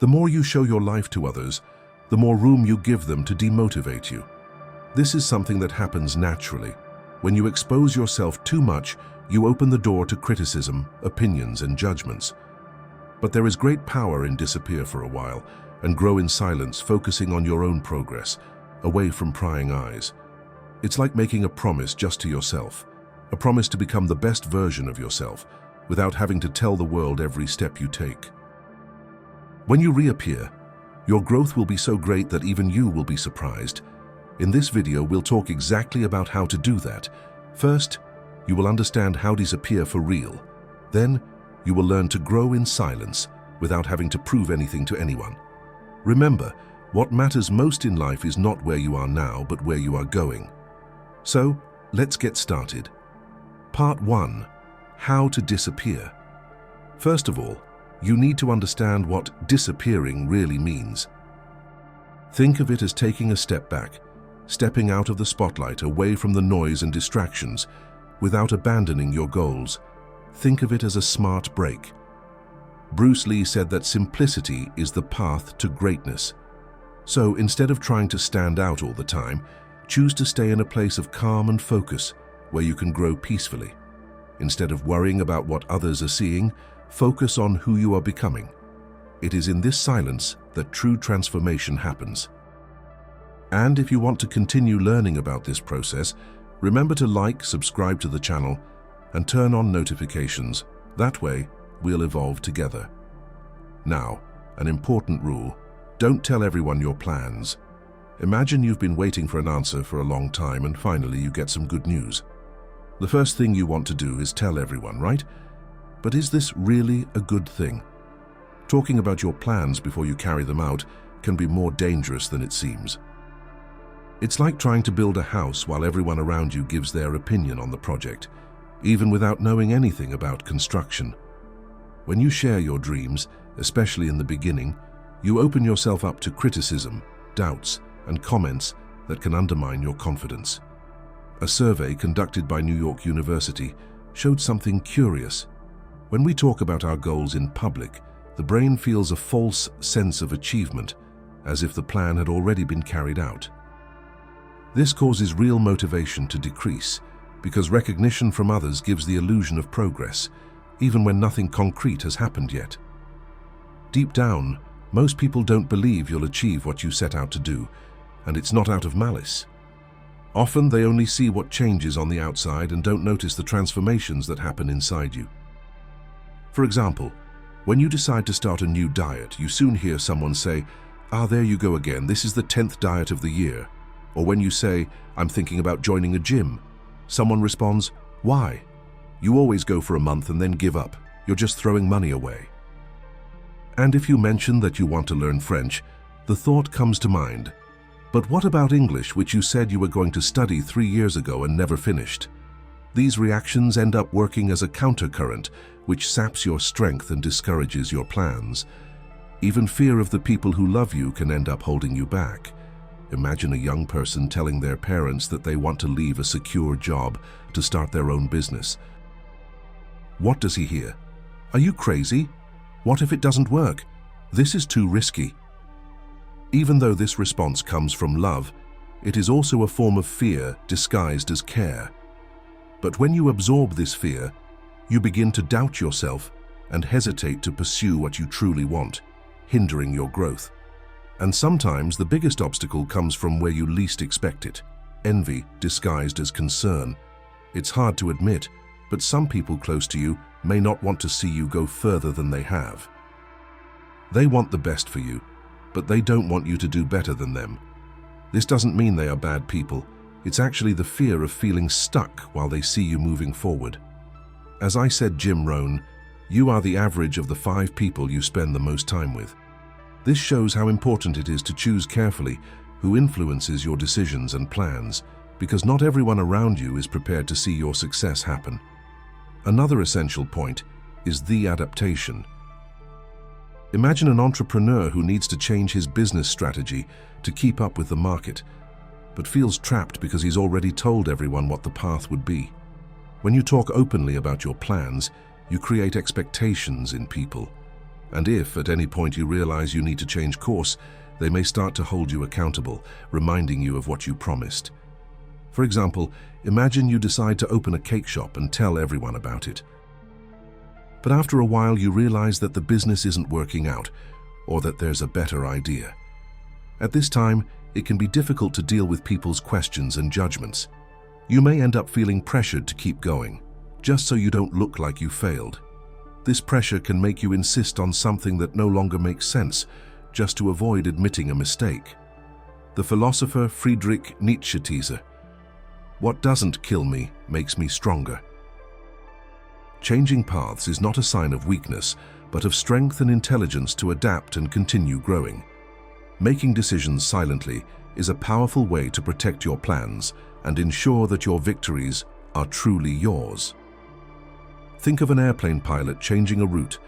The more you show your life to others, the more room you give them to demotivate you. This is something that happens naturally. When you expose yourself too much, you open the door to criticism, opinions, and judgments. But there is great power in disappear for a while and grow in silence, focusing on your own progress, away from prying eyes. It's like making a promise just to yourself, a promise to become the best version of yourself, without having to tell the world every step you take. When you reappear, your growth will be so great that even you will be surprised. In this video, we'll talk exactly about how to do that. First, you will understand how to disappear for real. Then, you will learn to grow in silence without having to prove anything to anyone. Remember, what matters most in life is not where you are now, but where you are going. So, let's get started. Part 1. How to disappear. First of all, you need to understand what disappearing really means. Think of it as taking a step back, stepping out of the spotlight, away from the noise and distractions, without abandoning your goals. Think of it as a smart break. Bruce Lee said that simplicity is the path to greatness. So instead of trying to stand out all the time, choose to stay in a place of calm and focus where you can grow peacefully. Instead of worrying about what others are seeing, focus on who you are becoming. It is in this silence that true transformation happens. And if you want to continue learning about this process, remember to like, subscribe to the channel, and turn on notifications. That way, we'll evolve together. Now, an important rule: don't tell everyone your plans. Imagine you've been waiting for an answer for a long time and finally you get some good news. The first thing you want to do is tell everyone, right? But is this really a good thing? Talking about your plans before you carry them out can be more dangerous than it seems. It's like trying to build a house while everyone around you gives their opinion on the project, even without knowing anything about construction. When you share your dreams, especially in the beginning, you open yourself up to criticism, doubts, and comments that can undermine your confidence. A survey conducted by New York University showed something curious. When we talk about our goals in public, the brain feels a false sense of achievement, as if the plan had already been carried out. This causes real motivation to decrease, because recognition from others gives the illusion of progress, even when nothing concrete has happened yet. Deep down, most people don't believe you'll achieve what you set out to do, and it's not out of malice. Often they only see what changes on the outside and don't notice the transformations that happen inside you. For example, when you decide to start a new diet, you soon hear someone say, "Ah, there you go again, this is the 10th diet of the year." Or when you say, "I'm thinking about joining a gym," someone responds, "Why? You always go for a month and then give up. You're just throwing money away." And if you mention that you want to learn French, the thought comes to mind, "But what about English, which you said you were going to study 3 years ago and never finished?" These reactions end up working as a countercurrent, which saps your strength and discourages your plans. Even fear of the people who love you can end up holding you back. Imagine a young person telling their parents that they want to leave a secure job to start their own business. What does he hear? "Are you crazy? What if it doesn't work? This is too risky." Even though this response comes from love, it is also a form of fear disguised as care. But when you absorb this fear, you begin to doubt yourself and hesitate to pursue what you truly want, hindering your growth. And sometimes the biggest obstacle comes from where you least expect it: envy disguised as concern. It's hard to admit, but some people close to you may not want to see you go further than they have. They want the best for you, but they don't want you to do better than them. This doesn't mean they are bad people. It's actually the fear of feeling stuck while they see you moving forward. As I said, Jim Rohn, you are the average of the 5 people you spend the most time with. This shows how important it is to choose carefully who influences your decisions and plans, because not everyone around you is prepared to see your success happen. Another essential point is the adaptation. Imagine an entrepreneur who needs to change his business strategy to keep up with the market, but feels trapped because he's already told everyone what the path would be. When you talk openly about your plans, you create expectations in people. And if at any point you realize you need to change course, they may start to hold you accountable, reminding you of what you promised. For example, imagine you decide to open a cake shop and tell everyone about it. But after a while you realize that the business isn't working out, or that there's a better idea. At this time, it can be difficult to deal with people's questions and judgments. You may end up feeling pressured to keep going, just so you don't look like you failed. This pressure can make you insist on something that no longer makes sense, just to avoid admitting a mistake. The philosopher Friedrich Nietzsche teaser, "What doesn't kill me makes me stronger." Changing paths is not a sign of weakness, but of strength and intelligence to adapt and continue growing. Making decisions silently is a powerful way to protect your plans and ensure that your victories are truly yours. Think of an airplane pilot changing a route.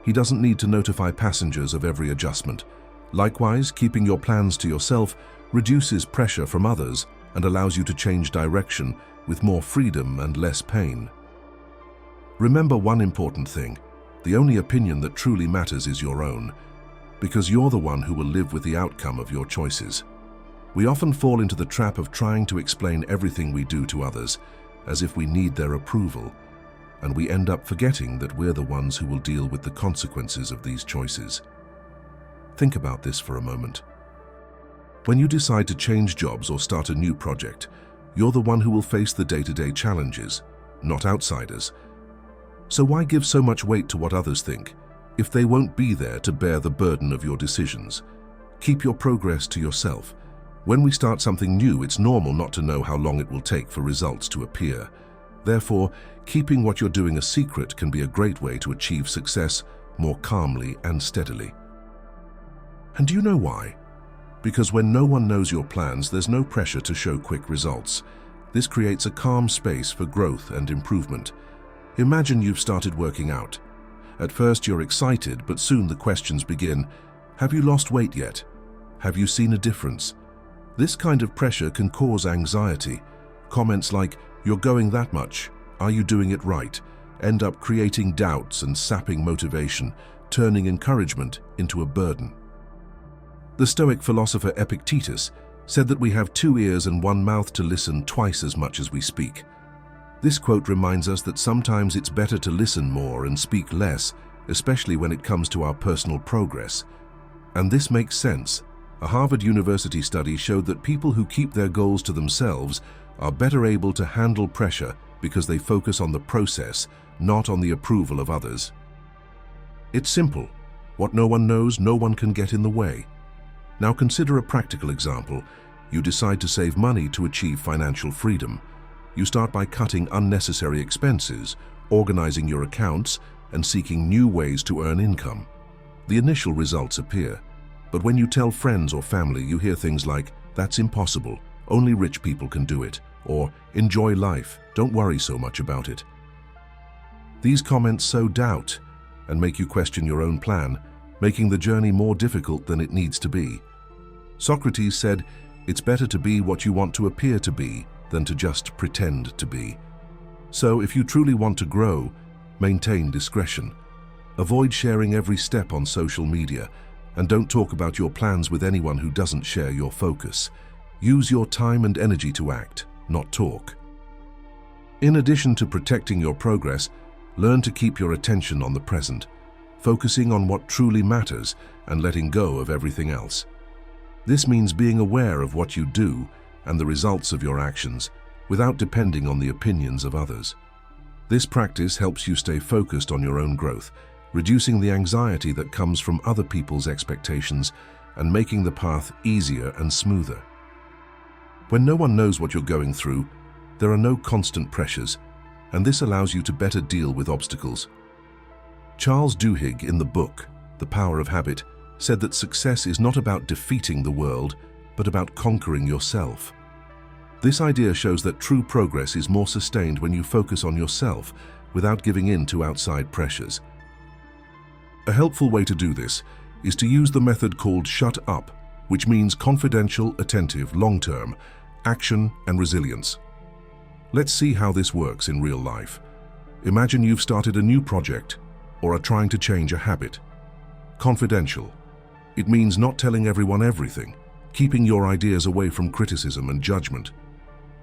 He doesn't need to notify passengers of every adjustment. Likewise, keeping your plans to yourself reduces pressure from others and allows you to change direction with more freedom and less pain. Remember one important thing: the only opinion that truly matters is your own, because you're the one who will live with the outcome of your choices. We often fall into the trap of trying to explain everything we do to others as if we need their approval, and we end up forgetting that we're the ones who will deal with the consequences of these choices. Think about this for a moment. When you decide to change jobs or start a new project, you're the one who will face the day-to-day challenges, not outsiders. So why give so much weight to what others think, if they won't be there to bear the burden of your decisions? Keep your progress to yourself. When we start something new, it's normal not to know how long it will take for results to appear. Therefore, keeping what you're doing a secret can be a great way to achieve success more calmly and steadily. And do you know why? Because when no one knows your plans, there's no pressure to show quick results. This creates a calm space for growth and improvement. Imagine you've started working out. At first you're excited, but soon the questions begin. Have you lost weight yet? Have you seen a difference? This kind of pressure can cause anxiety. Comments like, "You're going that much. Are you doing it right?" end up creating doubts and sapping motivation, turning encouragement into a burden. The Stoic philosopher Epictetus said that we have 2 ears and 1 mouth to listen twice as much as we speak. This quote reminds us that sometimes it's better to listen more and speak less, especially when it comes to our personal progress. And this makes sense. A Harvard University study showed that people who keep their goals to themselves are better able to handle pressure because they focus on the process, not on the approval of others. It's simple. What no one knows, no one can get in the way. Now consider a practical example. You decide to save money to achieve financial freedom. You start by cutting unnecessary expenses, organizing your accounts, and seeking new ways to earn income. The initial results appear, but when you tell friends or family, you hear things like, "That's impossible, only rich people can do it," or "Enjoy life, don't worry so much about it." These comments sow doubt and make you question your own plan, making the journey more difficult than it needs to be. Socrates said, "It's better to be what you want to appear to be than to just pretend to be." So if you truly want to grow, maintain discretion. Avoid sharing every step on social media, and don't talk about your plans with anyone who doesn't share your focus. Use your time and energy to act, not talk. In addition to protecting your progress, learn to keep your attention on the present, focusing on what truly matters and letting go of everything else. This means being aware of what you do and the results of your actions without depending on the opinions of others. This practice helps you stay focused on your own growth, reducing the anxiety that comes from other people's expectations and making the path easier and smoother. When no one knows what you're going through, there are no constant pressures, and this allows you to better deal with obstacles. Charles Duhigg, in the book The Power of Habit, said that success is not about defeating the world, but about conquering yourself. This idea shows that true progress is more sustained when you focus on yourself without giving in to outside pressures. A helpful way to do this is to use the method called shut up, which means confidential, attentive, long-term, action and resilience. Let's see how this works in real life. Imagine you've started a new project or are trying to change a habit. Confidential. It means not telling everyone everything, keeping your ideas away from criticism and judgment.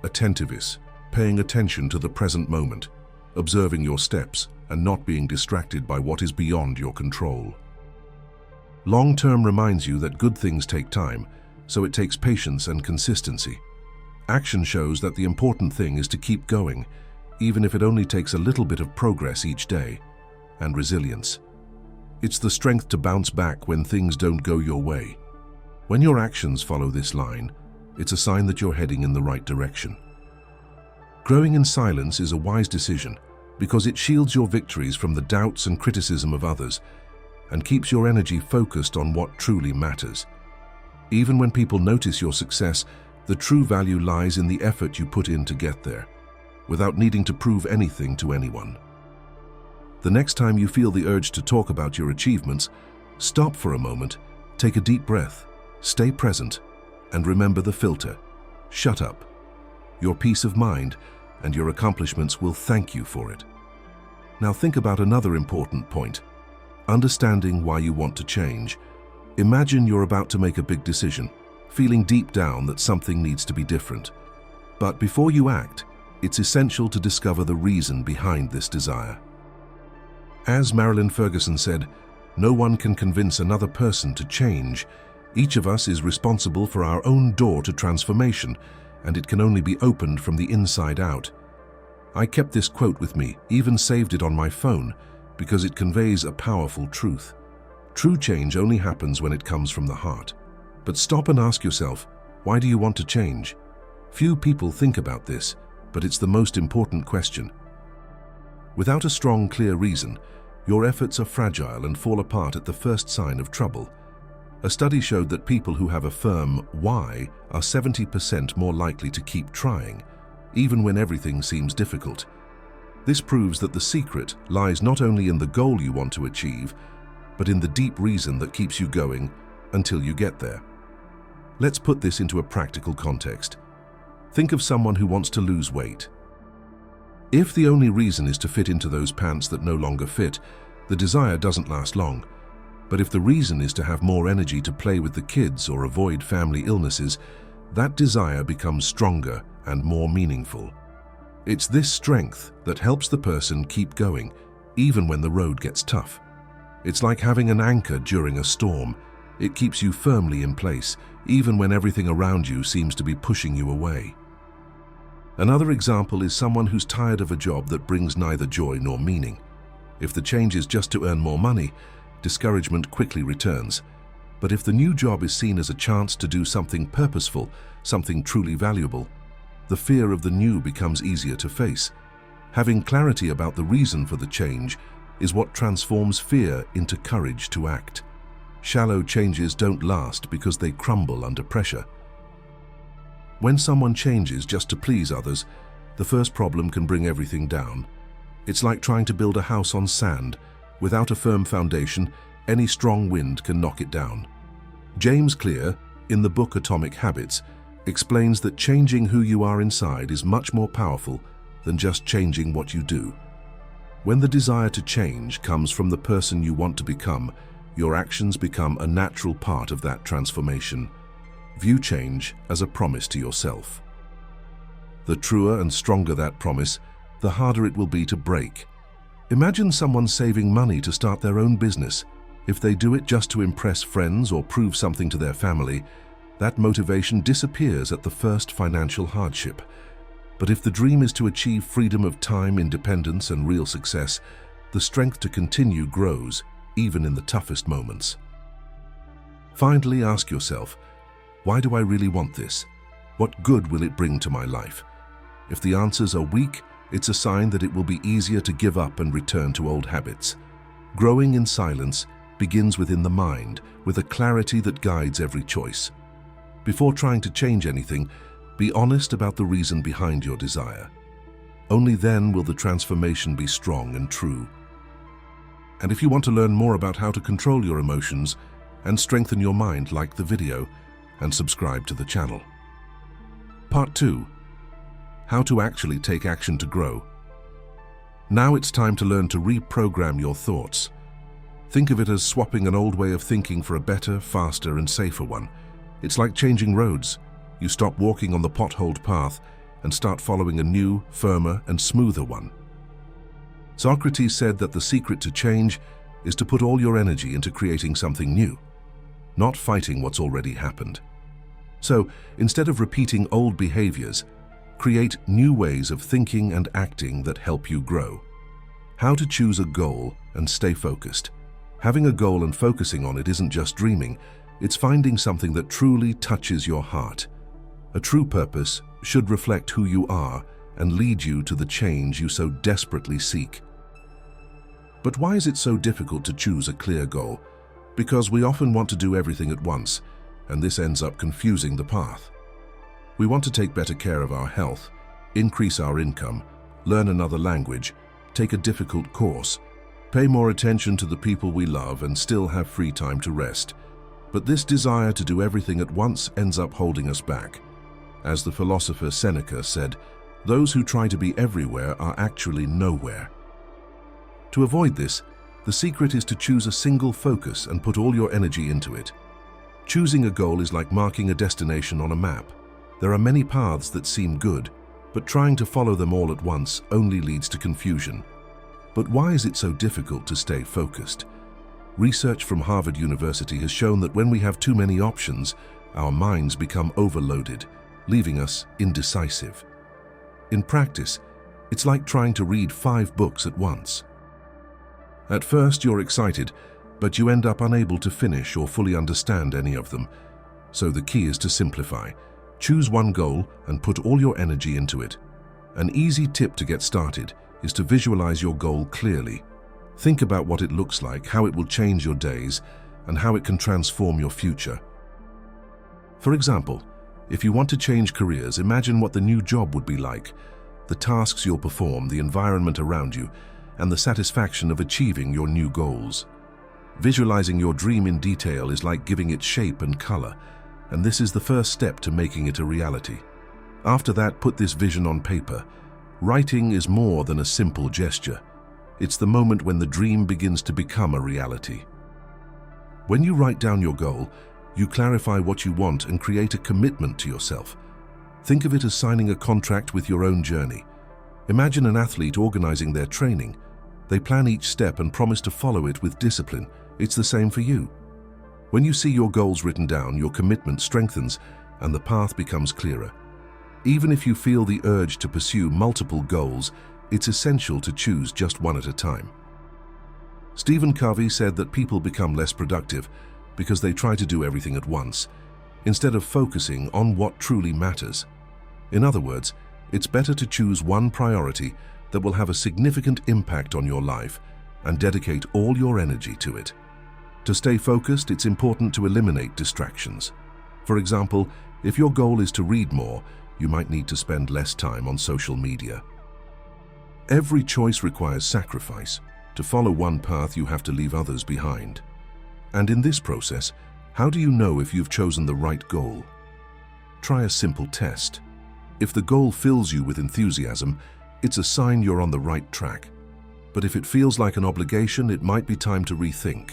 Attentivis. Paying attention to the present moment, observing your steps, and not being distracted by what is beyond your control. Long-term reminds you that good things take time, so it takes patience and consistency. Action shows that the important thing is to keep going, even if it only takes a little bit of progress each day. And resilience. It's the strength to bounce back when things don't go your way. When your actions follow this line, it's a sign that you're heading in the right direction. Growing in silence is a wise decision because it shields your victories from the doubts and criticism of others and keeps your energy focused on what truly matters. Even when people notice your success, the true value lies in the effort you put in to get there, without needing to prove anything to anyone. The next time you feel the urge to talk about your achievements, stop for a moment, take a deep breath, stay present, and remember the filter. Shut up. Your peace of mind and your accomplishments will thank you for it. Now think about another important point. Understanding why you want to change. Imagine you're about to make a big decision, feeling deep down that something needs to be different. But before you act, it's essential to discover the reason behind this desire. As Marilyn Ferguson said, no one can convince another person to change. Each of us is responsible for our own door to transformation, and it can only be opened from the inside out. I kept this quote with me, even saved it on my phone, because it conveys a powerful truth. True change only happens when it comes from the heart. But stop and ask yourself, why do you want to change? Few people think about this, but it's the most important question. Without a strong, clear reason, your efforts are fragile and fall apart at the first sign of trouble. A study showed that people who have a firm why are 70% more likely to keep trying, even when everything seems difficult. This proves that the secret lies not only in the goal you want to achieve, but in the deep reason that keeps you going until you get there. Let's put this into a practical context. Think of someone who wants to lose weight. If the only reason is to fit into those pants that no longer fit, the desire doesn't last long. But if the reason is to have more energy to play with the kids or avoid family illnesses, that desire becomes stronger and more meaningful. It's this strength that helps the person keep going, even when the road gets tough. It's like having an anchor during a storm. It keeps you firmly in place, even when everything around you seems to be pushing you away. Another example is someone who's tired of a job that brings neither joy nor meaning. If the change is just to earn more money, discouragement quickly returns. But if the new job is seen as a chance to do something purposeful, something truly valuable, the fear of the new becomes easier to face. Having clarity about the reason for the change is what transforms fear into courage to act. Shallow changes don't last because they crumble under pressure. When someone changes just to please others, the first problem can bring everything down. It's like trying to build a house on sand. Without a firm foundation, any strong wind can knock it down. James Clear, in the book Atomic Habits, explains that changing who you are inside is much more powerful than just changing what you do. When the desire to change comes from the person you want to become, your actions become a natural part of that transformation. View change as a promise to yourself. The truer and stronger that promise, the harder it will be to break. Imagine someone saving money to start their own business. If they do it just to impress friends or prove something to their family, that motivation disappears at the first financial hardship. But if the dream is to achieve freedom of time, independence, and real success, the strength to continue grows, even in the toughest moments. Finally, ask yourself, why do I really want this? What good will it bring to my life? If the answers are weak, it's a sign that it will be easier to give up and return to old habits. Growing in silence begins within the mind, with a clarity that guides every choice. Before trying to change anything, be honest about the reason behind your desire. Only then will the transformation be strong and true. And if you want to learn more about how to control your emotions and strengthen your mind, like the video and subscribe to the channel. Part 2. How to actually take action to grow. Now it's time to learn to reprogram your thoughts. Think of it as swapping an old way of thinking for a better, faster, and safer one. It's like changing roads. You stop walking on the potholed path and start following a new, firmer, and smoother one. Socrates said that the secret to change is to put all your energy into creating something new, not fighting what's already happened. So, instead of repeating old behaviors, create new ways of thinking and acting that help you grow. How to choose a goal and stay focused. Having a goal and focusing on it isn't just dreaming, it's finding something that truly touches your heart. A true purpose should reflect who you are and lead you to the change you so desperately seek. But why is it so difficult to choose a clear goal? Because we often want to do everything at once, and this ends up confusing the path. We want to take better care of our health, increase our income, learn another language, take a difficult course, pay more attention to the people we love, and still have free time to rest. But this desire to do everything at once ends up holding us back. As the philosopher Seneca said, those who try to be everywhere are actually nowhere. To avoid this, the secret is to choose a single focus and put all your energy into it. Choosing a goal is like marking a destination on a map. There are many paths that seem good, but trying to follow them all at once only leads to confusion. But why is it so difficult to stay focused? Research from Harvard University has shown that when we have too many options, our minds become overloaded, leaving us indecisive. In practice, it's like trying to read 5 books at once. At first, you're excited, but you end up unable to finish or fully understand any of them. So the key is to simplify. Choose one goal and put all your energy into it. An easy tip to get started is to visualize your goal clearly. Think about what it looks like, how it will change your days, and how it can transform your future. For example, if you want to change careers, imagine what the new job would be like, the tasks you'll perform, the environment around you, and the satisfaction of achieving your new goals. Visualizing your dream in detail is like giving it shape and color, and this is the first step to making it a reality. After that, put this vision on paper. Writing is more than a simple gesture. It's the moment when the dream begins to become a reality. When you write down your goal, you clarify what you want and create a commitment to yourself. Think of it as signing a contract with your own journey. Imagine an athlete organizing their training. They plan each step and promise to follow it with discipline. It's the same for you. When you see your goals written down, your commitment strengthens and the path becomes clearer. Even if you feel the urge to pursue multiple goals, it's essential to choose just one at a time. Stephen Covey said that people become less productive because they try to do everything at once, instead of focusing on what truly matters. In other words, it's better to choose one priority that will have a significant impact on your life and dedicate all your energy to it. To stay focused, it's important to eliminate distractions. For example, if your goal is to read more, you might need to spend less time on social media. Every choice requires sacrifice. To follow one path, you have to leave others behind. And in this process, how do you know if you've chosen the right goal? Try a simple test. If the goal fills you with enthusiasm, it's a sign you're on the right track. But if it feels like an obligation, it might be time to rethink.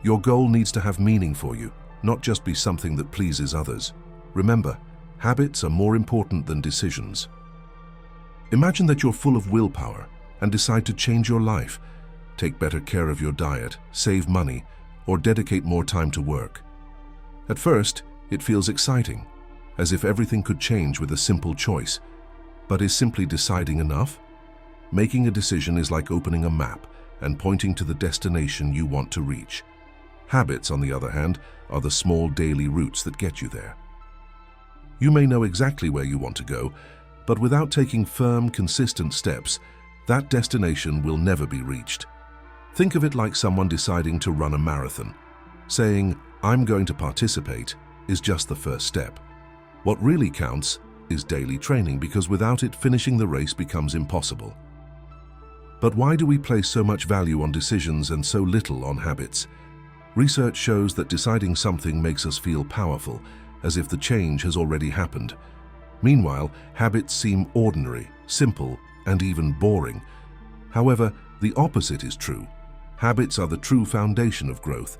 Your goal needs to have meaning for you, not just be something that pleases others. Remember, habits are more important than decisions. Imagine that you're full of willpower and decide to change your life. Take better care of your diet, save money, or dedicate more time to work. At first, it feels exciting, as if everything could change with a simple choice. But is simply deciding enough? Making a decision is like opening a map and pointing to the destination you want to reach. Habits, on the other hand, are the small daily routes that get you there. You may know exactly where you want to go, but without taking firm, consistent steps, that destination will never be reached. Think of it like someone deciding to run a marathon. Saying, "I'm going to participate," is just the first step. What really counts is daily training, because without it, finishing the race becomes impossible. But why do we place so much value on decisions and so little on habits? Research shows that deciding something makes us feel powerful, as if the change has already happened. Meanwhile, habits seem ordinary, simple, and even boring. However, the opposite is true. Habits are the true foundation of growth.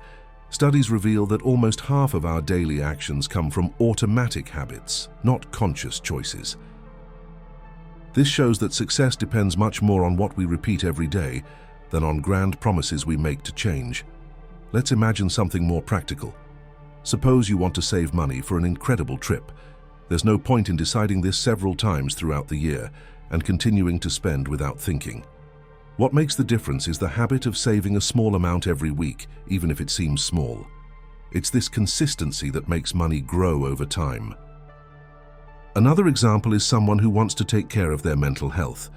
Studies reveal that almost half of our daily actions come from automatic habits, not conscious choices. This shows that success depends much more on what we repeat every day than on grand promises we make to change. Let's imagine something more practical. Suppose you want to save money for an incredible trip. There's no point in deciding this several times throughout the year and continuing to spend without thinking. What makes the difference is the habit of saving a small amount every week, even if it seems small. It's this consistency that makes money grow over time. Another example is someone who wants to take care of their mental health.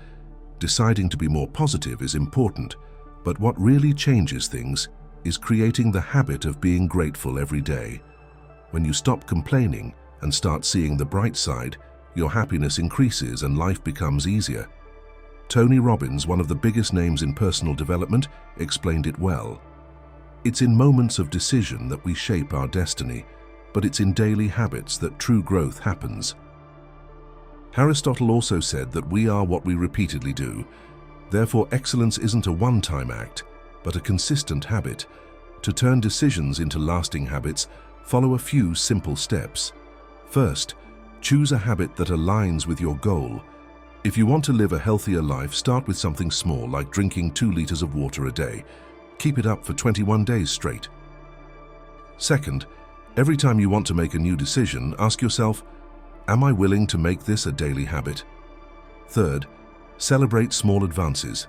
Deciding to be more positive is important, but what really changes things is creating the habit of being grateful every day. When you stop complaining and start seeing the bright side, your happiness increases and life becomes easier. Tony Robbins, one of the biggest names in personal development, explained it well. It's in moments of decision that we shape our destiny, but it's in daily habits that true growth happens. Aristotle also said that we are what we repeatedly do. Therefore, excellence isn't a one-time act, but a consistent habit. To turn decisions into lasting habits, follow a few simple steps. First, choose a habit that aligns with your goal. If you want to live a healthier life, start with something small like drinking 2 liters of water a day. Keep it up for 21 days straight. Second, every time you want to make a new decision, ask yourself, am I willing to make this a daily habit? Third, celebrate small advances.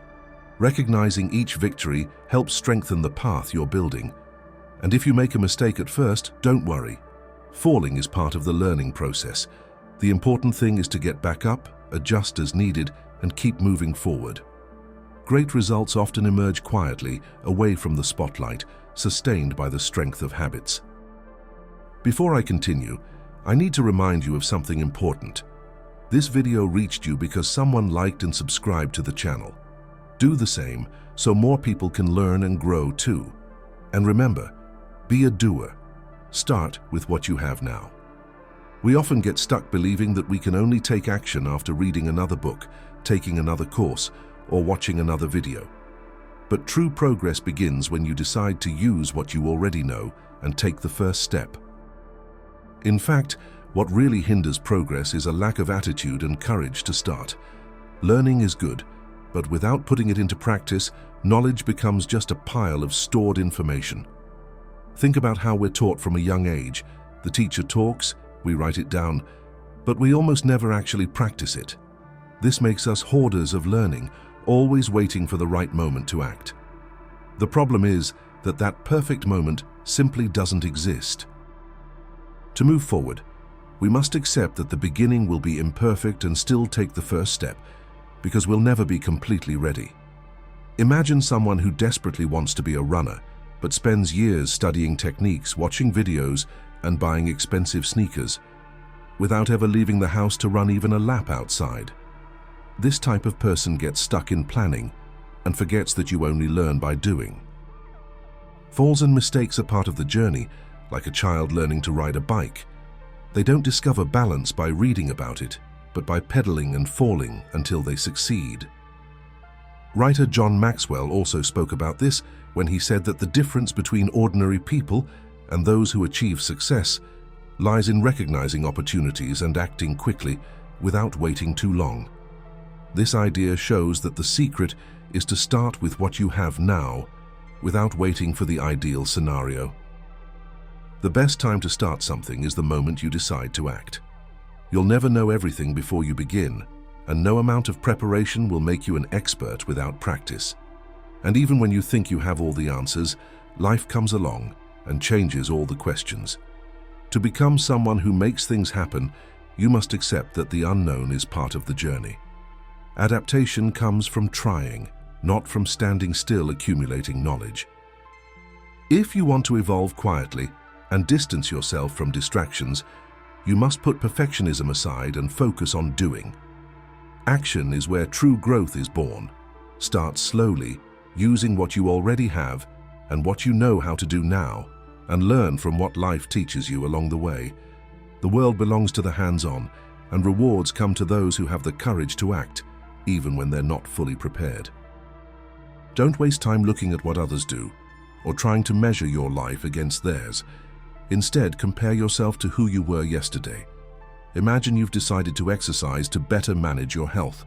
Recognizing each victory helps strengthen the path you're building. And if you make a mistake at first, don't worry. Falling is part of the learning process. The important thing is to get back up, adjust as needed, and keep moving forward. Great results often emerge quietly, away from the spotlight, sustained by the strength of habits. Before I continue, I need to remind you of something important. This video reached you because someone liked and subscribed to the channel. Do the same so more people can learn and grow too. And remember, be a doer. Start with what you have now. We often get stuck believing that we can only take action after reading another book, taking another course, or watching another video. But true progress begins when you decide to use what you already know and take the first step. In fact, what really hinders progress is a lack of attitude and courage to start. Learning is good, but without putting it into practice, knowledge becomes just a pile of stored information. Think about how we're taught from a young age. The teacher talks, we write it down, but we almost never actually practice it. This makes us hoarders of learning, always waiting for the right moment to act. The problem is that that perfect moment simply doesn't exist. To move forward, we must accept that the beginning will be imperfect and still take the first step, because we'll never be completely ready. Imagine someone who desperately wants to be a runner, but spends years studying techniques, watching videos, and buying expensive sneakers, without ever leaving the house to run even a lap outside. This type of person gets stuck in planning and forgets that you only learn by doing. Falls and mistakes are part of the journey, like a child learning to ride a bike. They don't discover balance by reading about it, but by pedaling and falling until they succeed. Writer John Maxwell also spoke about this when he said that the difference between ordinary people and those who achieve success lies in recognizing opportunities and acting quickly without waiting too long. This idea shows that the secret is to start with what you have now, without waiting for the ideal scenario. The best time to start something is the moment you decide to act. You'll never know everything before you begin, and no amount of preparation will make you an expert without practice. And even when you think you have all the answers, life comes along and changes all the questions. To become someone who makes things happen, you must accept that the unknown is part of the journey. Adaptation comes from trying, not from standing still accumulating knowledge. If you want to evolve quietly and distance yourself from distractions, you must put perfectionism aside and focus on doing. Action is where true growth is born. Start slowly, using what you already have and what you know how to do now, and learn from what life teaches you along the way. The world belongs to the hands-on, and rewards come to those who have the courage to act, even when they're not fully prepared. Don't waste time looking at what others do or trying to measure your life against theirs. Instead, compare yourself to who you were yesterday. Imagine you've decided to exercise to better manage your health.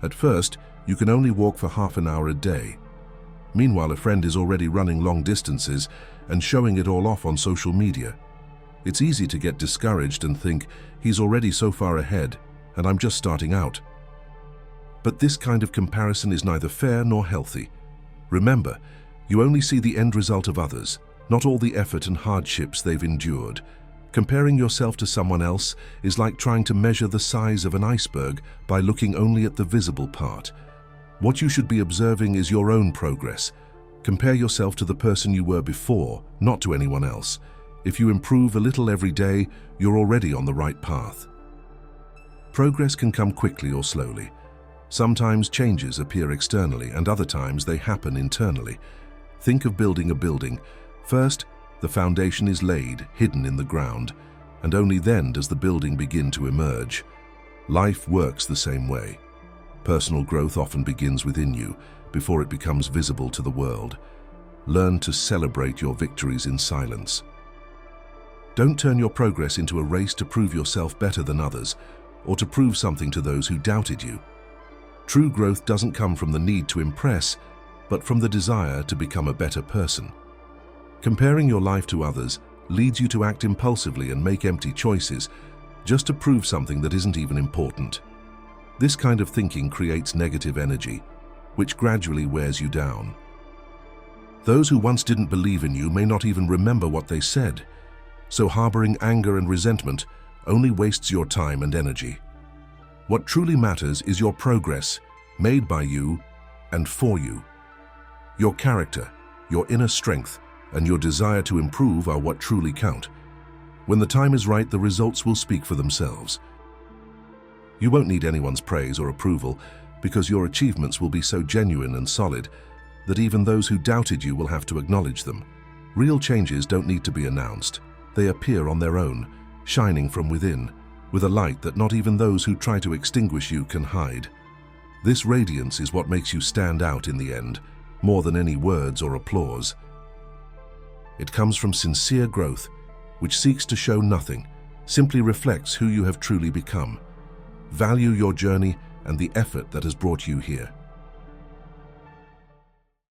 At first, you can only walk for half an hour a day. Meanwhile, a friend is already running long distances and showing it all off on social media. It's easy to get discouraged and think, he's already so far ahead, and I'm just starting out. But this kind of comparison is neither fair nor healthy. Remember, you only see the end result of others, not all the effort and hardships they've endured. Comparing yourself to someone else is like trying to measure the size of an iceberg by looking only at the visible part. What you should be observing is your own progress. Compare yourself to the person you were before, not to anyone else. If you improve a little every day, you're already on the right path. Progress can come quickly or slowly. Sometimes changes appear externally, and other times they happen internally. Think of building a building. First, the foundation is laid, hidden in the ground, and only then does the building begin to emerge. Life works the same way. Personal growth often begins within you, before it becomes visible to the world. Learn to celebrate your victories in silence. Don't turn your progress into a race to prove yourself better than others, or to prove something to those who doubted you. True growth doesn't come from the need to impress, but from the desire to become a better person. Comparing your life to others leads you to act impulsively and make empty choices, just to prove something that isn't even important. This kind of thinking creates negative energy, which gradually wears you down. Those who once didn't believe in you may not even remember what they said, so harboring anger and resentment only wastes your time and energy. What truly matters is your progress, made by you and for you. Your character, your inner strength, and your desire to improve are what truly count. When the time is right, the results will speak for themselves. You won't need anyone's praise or approval, because your achievements will be so genuine and solid that even those who doubted you will have to acknowledge them. Real changes don't need to be announced. They appear on their own, shining from within, with a light that not even those who try to extinguish you can hide. This radiance is what makes you stand out in the end, more than any words or applause. It comes from sincere growth, which seeks to show nothing, simply reflects who you have truly become. Value your journey and the effort that has brought you here.